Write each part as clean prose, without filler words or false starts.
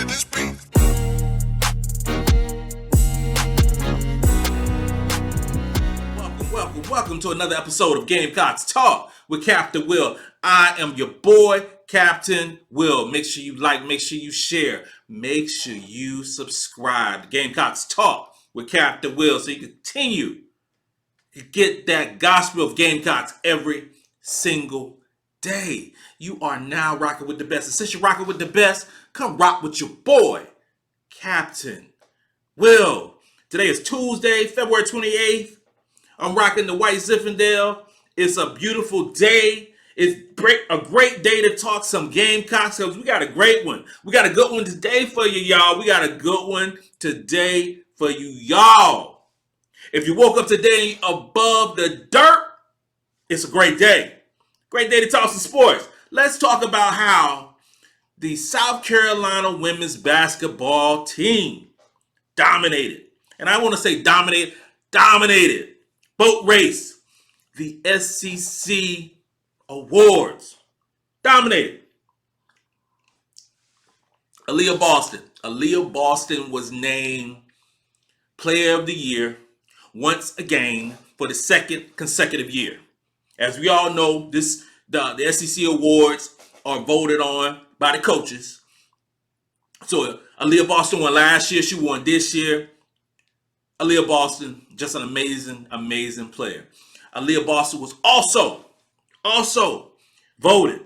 to this beat. Welcome to another episode of Gamecocks Talk with Captain Will. I am your boy, Captain Will. Make sure you like, make sure you share, make sure you subscribe to Gamecocks Talk with Captain Will so you continue to get that gospel of Gamecocks every single day. You are now rocking with the best. And since you're rocking with the best, come rock with your boy, Captain Will. Today is Tuesday, February 28th. I'm rocking the white Zinfandel. It's a beautiful day. It's a great day to talk some Gamecocks because we got a great one. We got a good one today for you, y'all. We got a good one today for you, y'all. If you woke up today above the dirt, it's a great day. Great day to talk some sports. Let's talk about how the South Carolina women's basketball team dominated. And I want to say dominated. Boat race, the SEC awards. Dominated. Aliyah Boston was named Player of the Year once again for the second consecutive year. As we all know, the SEC awards are voted on by the coaches. So Aliyah Boston won last year. She won this year. Aliyah Boston, just an amazing player. Aliyah Boston was also voted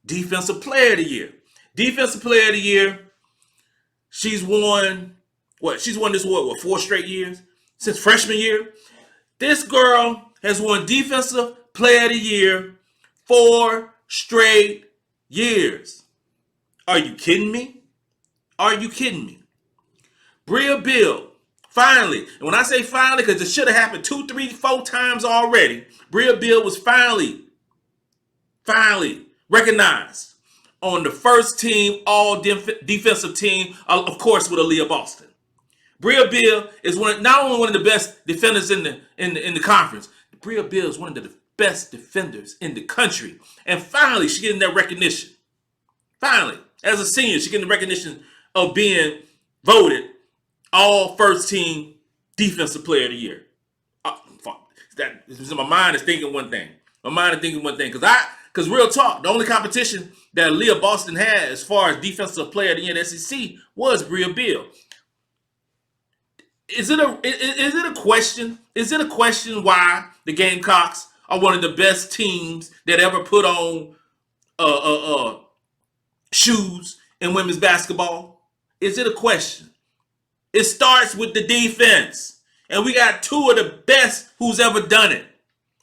Defensive Player of the Year. Defensive Player of the Year. She's won this award, 4 straight years? Since freshman year. This girl has won Defensive Player of the Year 4 straight years. Are you kidding me? Brea Beal. Finally, and when I say finally, because it should have happened 2, 3, 4 times already, Brea Beal was finally recognized on the first team, all defensive team, of course, with Aliyah Boston. Brea Beal is not only one of the best defenders in the conference. Brea Beal is one of the best defenders in the country, and finally, she's getting that recognition. Finally, as a senior, she's getting the recognition of being voted all first team defensive player of the year. My mind is thinking one thing. Because real talk, the only competition that Aliyah Boston had as far as defensive player of the year in the SEC was Brea Beal. Is it a question? Is it a question why the Gamecocks are one of the best teams that ever put on shoes in women's basketball? Is it a question? It starts with the defense. And we got 2 of the best who's ever done it.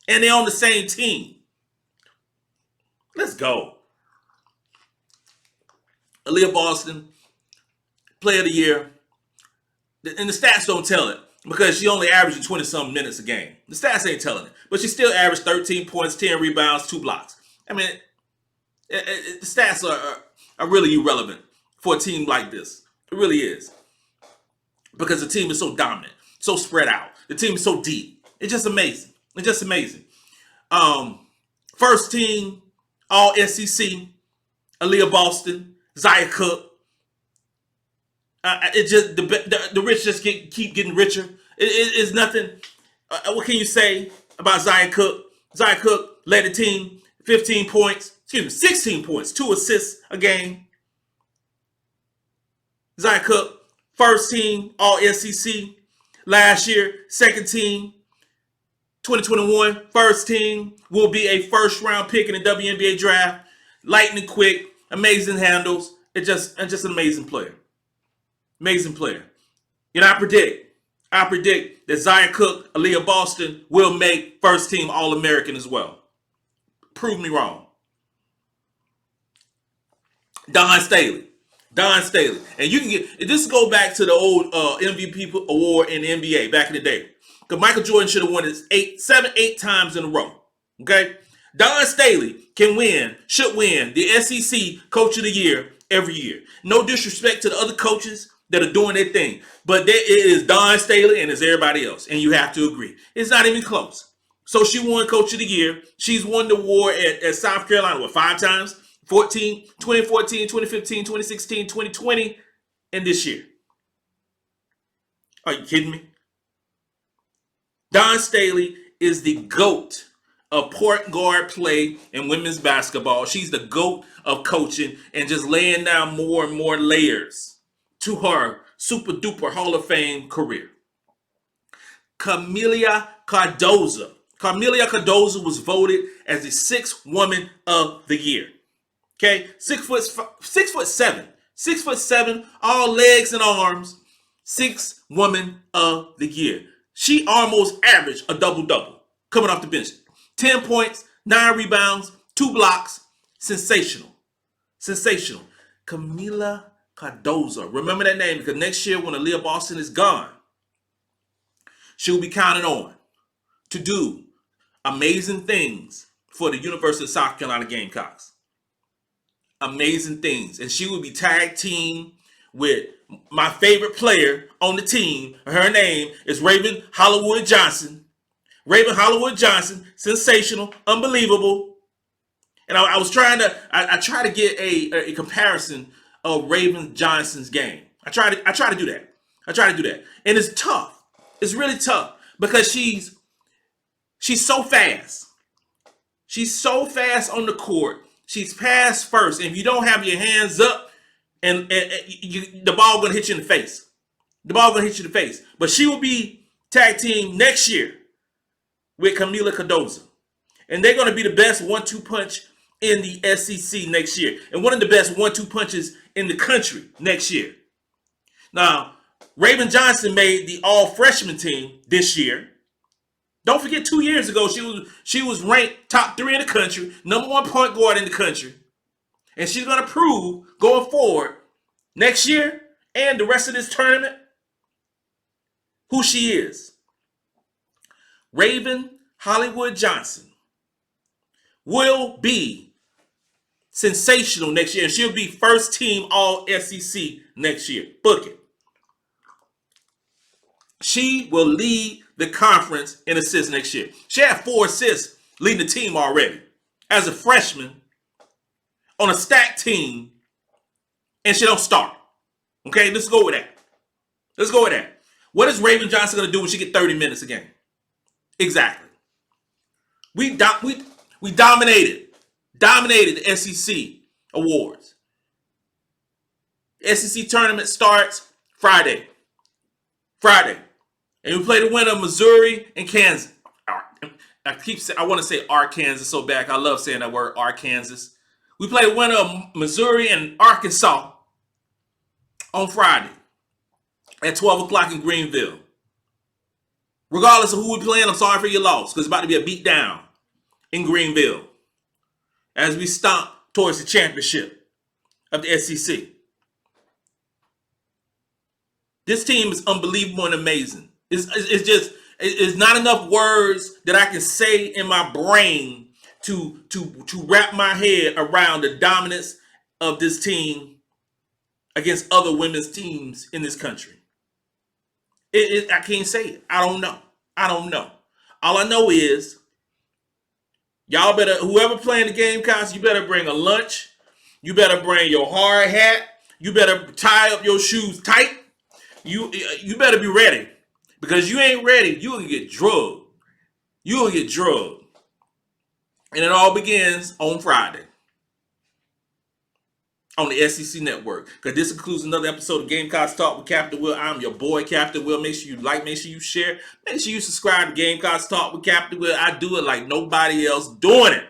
And they're on the same team. Let's go. Aliyah Boston, Player of the Year. And the stats don't tell it because she only averaged 20-something minutes a game. The stats ain't telling it. But she still averaged 13 points, 10 rebounds, 2 blocks. I mean, the stats are really irrelevant for a team like this. It really is. Because the team is so dominant, so spread out. The team is so deep. It's just amazing. First team, all SEC, Aliyah Boston, Zia Cooke. The rich just keep getting richer. It's nothing. What can you say about Zia Cooke? Zia Cooke led the team 16 points, 2 assists a game. Zia Cooke. First team, all SEC. Last year, second team. 2021, first team. Will be a first-round pick in the WNBA draft. Lightning quick, amazing handles. It's just an amazing player. Amazing player. And I predict that Zia Cooke, Aliyah Boston will make first team All-American as well. Prove me wrong. Dawn Staley. And you can this go back to the old MVP award in the NBA back in the day. Because Michael Jordan should have won it 8 times in a row. Okay? Dawn Staley should win the SEC Coach of the Year every year. No disrespect to the other coaches that are doing their thing. But it is Dawn Staley and it's everybody else. And you have to agree. It's not even close. So she won Coach of the Year. She's won the award at South Carolina, 5 times? 2014, 2015, 2016, 2020. in this year. Are you kidding me? Dawn Staley is the GOAT of point guard play in women's basketball. She's the GOAT of coaching and just laying down more and more layers to her super duper Hall of Fame career. Camelia Cardozo. Camelia Cardozo was voted as the sixth woman of the year. Okay, 6'7", 6'7", all legs and arms, sixth woman of the year. She almost averaged a double-double coming off the bench. 10 points, 9 rebounds, 2 blocks. Sensational. Sensational. Camelia Cardozo. Remember that name because next year when Aliyah Boston is gone, she will be counted on to do amazing things for the University of South Carolina Gamecocks. Amazing things. And she will be tag team with my favorite player on the team. Her name is Raven Hollywood Johnson. Raven Hollywood Johnson, sensational, unbelievable. And I was trying to, I try to get a comparison of Raven Johnson's game. I try to do that. And it's tough. It's really tough because she's so fast. She's so fast on the court. She's pass first. And if you don't have your hands up, and the ball gonna hit you in the face. The ball gonna hit you in the face. But she will be tag team next year with Camelia Cardozo. And they're gonna be the best 1-2 punch in the SEC next year. And one of the best 1-2 punches in the country next year. Now, Raven Johnson made the all-freshman team this year. Don't forget 2 years ago, she was ranked top 3 in the country, number 1 point guard in the country. And she's going to prove going forward next year and the rest of this tournament who she is. Raven Hollywood Johnson will be sensational next year. And she'll be first team all SEC next year. Book it. She will lead the conference in assists next year. She had 4 assists leading the team already as a freshman on a stacked team, and she don't start. Okay, let's go with that. What is Raven Johnson going to do when she get 30 minutes a game? Exactly. We dominated the SEC awards. The SEC tournament starts Friday. And we play the winner of Missouri and Kansas. I want to say Arkansas so bad. I love saying that word, Arkansas. We play the winner of Missouri and Arkansas on Friday at 12 o'clock in Greenville. Regardless of who we're playing, I'm sorry for your loss because it's about to be a beat down in Greenville as we stomp towards the championship of the SEC. This team is unbelievable and amazing. It's not enough words that I can say in my brain to wrap my head around the dominance of this team against other women's teams in this country. I can't say it. I don't know. All I know is y'all better, whoever playing the Gamecocks, you better bring a lunch. You better bring your hard hat. You better tie up your shoes tight. You better be ready. Because you ain't ready, you will get drugged. And it all begins on Friday on the SEC Network. Because this concludes another episode of Gamecocks Talk with Captain Will. I'm your boy, Captain Will. Make sure you like, make sure you share. Make sure you subscribe to Gamecocks Talk with Captain Will. I do it like nobody else doing it.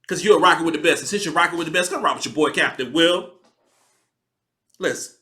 Because you're rocking with the best. And since you're rocking with the best, come rock with your boy, Captain Will. Listen.